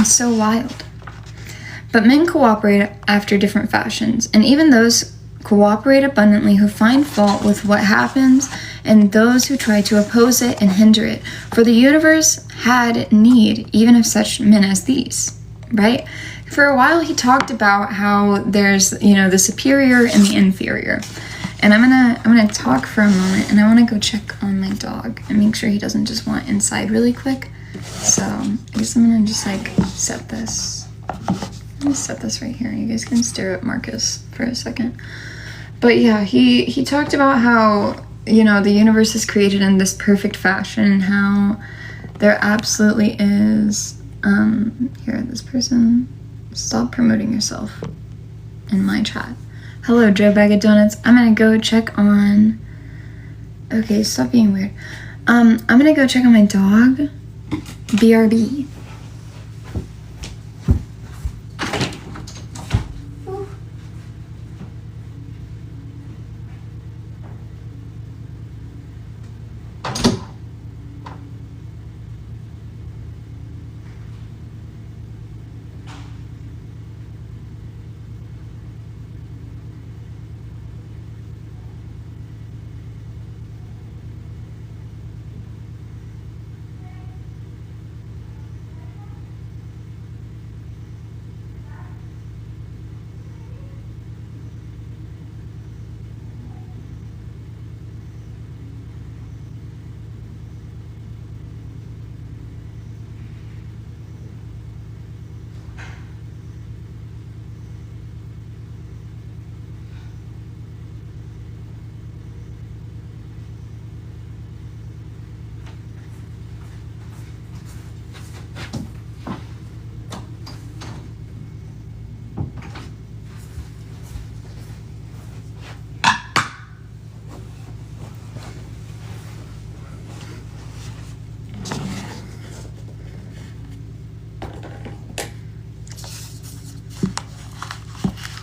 and so wild. But men cooperate after different fashions, and even those cooperate abundantly who find fault with what happens, and those who try to oppose it and hinder it. For the universe had need even of such men as these, right? For a while he talked about how there's, the superior and the inferior. And I'm gonna talk for a moment, and I want to go check on my dog and make sure he doesn't just want inside really quick. So I guess I'm gonna just set this. I'm gonna set this right here. You guys can stare at Marcus for a second. But yeah, he talked about how, the universe is created in this perfect fashion, how there absolutely is, here, this person, stop promoting yourself in my chat. Hello, Joe Bag of Donuts. I'm gonna go check on, okay, stop being weird. I'm gonna go check on my dog, BRB.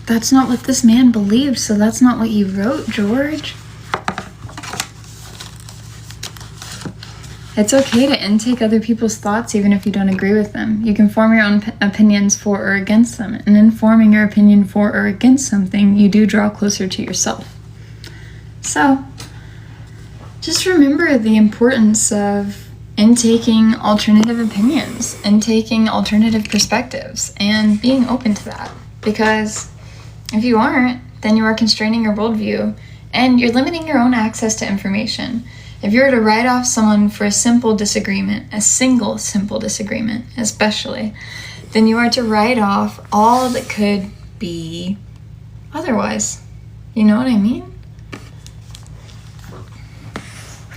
That's not what this man believed, so that's not what you wrote, George. It's okay to intake other people's thoughts even if you don't agree with them. You can form your own opinions for or against them, and in forming your opinion for or against something, you do draw closer to yourself. So, just remember the importance of intaking alternative opinions, intaking alternative perspectives, and being open to that. Because if you aren't, then you are constraining your worldview, and you're limiting your own access to information. If you were to write off someone for a simple disagreement, a single simple disagreement especially, then you are to write off all that could be otherwise. You know what I mean?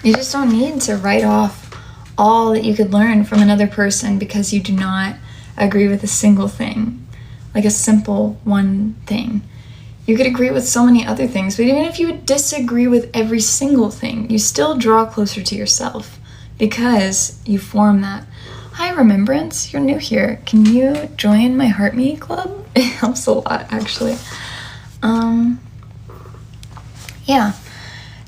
You just don't need to write off all that you could learn from another person because you do not agree with a single thing. Like a simple one thing. You could agree with so many other things, but even if you would disagree with every single thing, you still draw closer to yourself because you form that. Hi, Remembrance, you're new here. Can you join my Heart Me Club? It helps a lot, actually. Yeah.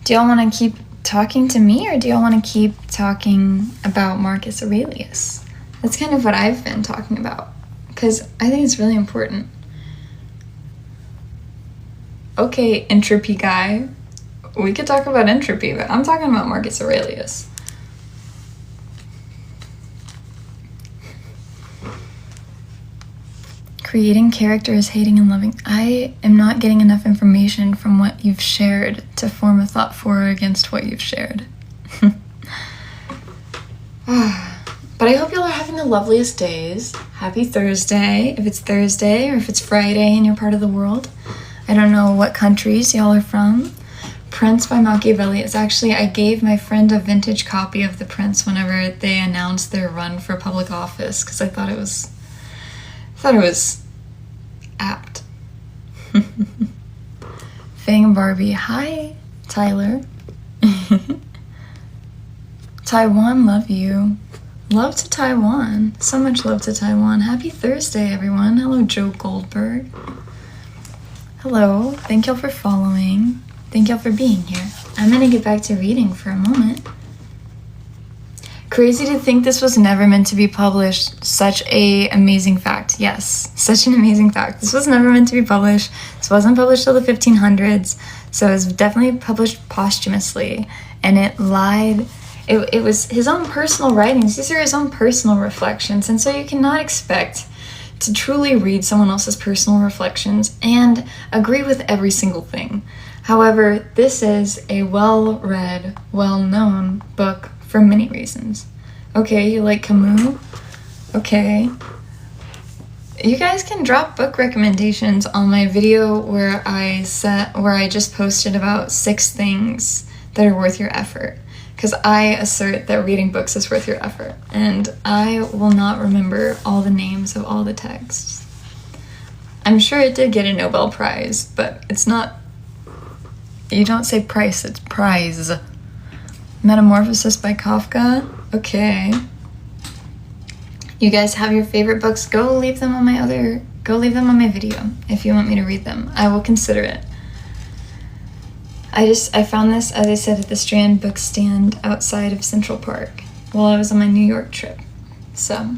Do y'all want to keep talking to me, or do y'all want to keep talking about Marcus Aurelius? That's kind of what I've been talking about, because I think it's really important. Okay, entropy guy. We could talk about entropy, but I'm talking about Marcus Aurelius. Creating character is hating and loving. I am not getting enough information from what you've shared to form a thought for or against what you've shared. But I hope y'all are having the loveliest days. Happy Thursday, if it's Thursday, or if it's Friday in your part of the world. I don't know what countries y'all are from. Prince by Machiavelli. It's actually, I gave my friend a vintage copy of The Prince whenever they announced their run for public office, because I thought it was apt. Fang Barbie. Hi, Tyler. Taiwan, love you. Love to Taiwan. So much love to Taiwan. Happy Thursday, everyone. Hello, Joe Goldberg. Hello. Thank y'all for following. Thank y'all for being here. I'm gonna get back to reading for a moment. Crazy to think this was never meant to be published. Such a amazing fact. Yes, such an amazing fact. This was never meant to be published. This wasn't published till the 1500s, so it was definitely published posthumously, and it lied. It was his own personal writings. These are his own personal reflections, and so you cannot expect to truly read someone else's personal reflections and agree with every single thing. However, this is a well-read, well-known book for many reasons. Okay, you like Camus? Okay. You guys can drop book recommendations on my video where I just posted about 6 things that are worth your effort. Because I assert that reading books is worth your effort, and I will not remember all the names of all the texts. I'm sure it did get a Nobel Prize, but it's not, you don't say price, it's prize. Metamorphosis by Kafka? Okay. You guys have your favorite books, go leave them on my video if you want me to read them. I will consider it. I found this, as I said, at the Strand book stand outside of Central Park while I was on my New York trip. So,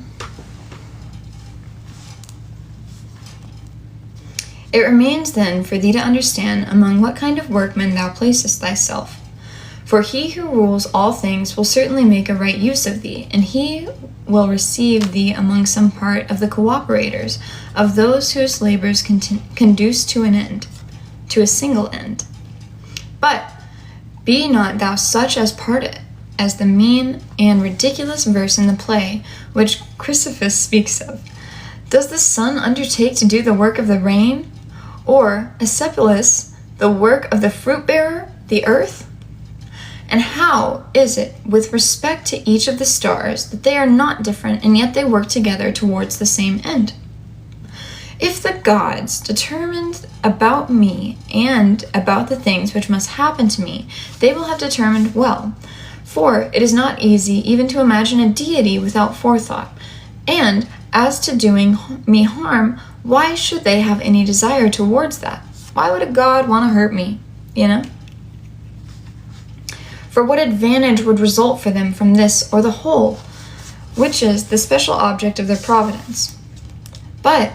it remains then for thee to understand among what kind of workmen thou placest thyself. For he who rules all things will certainly make a right use of thee, and he will receive thee among some part of the cooperators, of those whose labors conduce to an end, to a single end. But be not thou such as part it, as the mean and ridiculous verse in the play which Chrysippus speaks of. Does the sun undertake to do the work of the rain, or Asclepius the work of the fruit-bearer, the earth? And how is it with respect to each of the stars that they are not different, and yet they work together towards the same end? If the gods determined about me and about the things which must happen to me, they will have determined well. For it is not easy even to imagine a deity without forethought. And as to doing me harm, why should they have any desire towards that? Why would a god want to hurt me, you know? For what advantage would result for them from this or the whole, which is the special object of their providence? But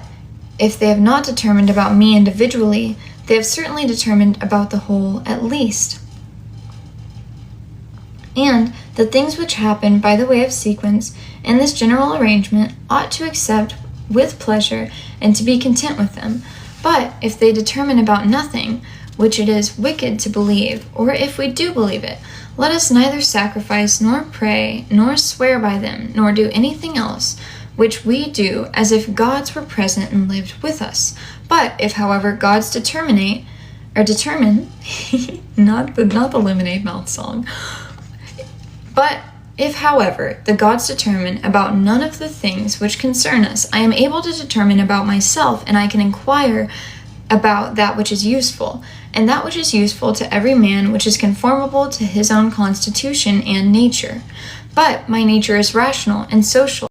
if they have not determined about me individually, they have certainly determined about the whole at least. And the things which happen by the way of sequence in this general arrangement ought to accept with pleasure and to be content with them. But if they determine about nothing, which it is wicked to believe, or if we do believe it, let us neither sacrifice, nor pray, nor swear by them, nor do anything else, which we do as if gods were present and lived with us. But if, however, gods determine, not the Lemonade Mouth song, but if, however, the gods determine about none of the things which concern us, I am able to determine about myself, and I can inquire about that which is useful, and that which is useful to every man, which is conformable to his own constitution and nature. But my nature is rational and social,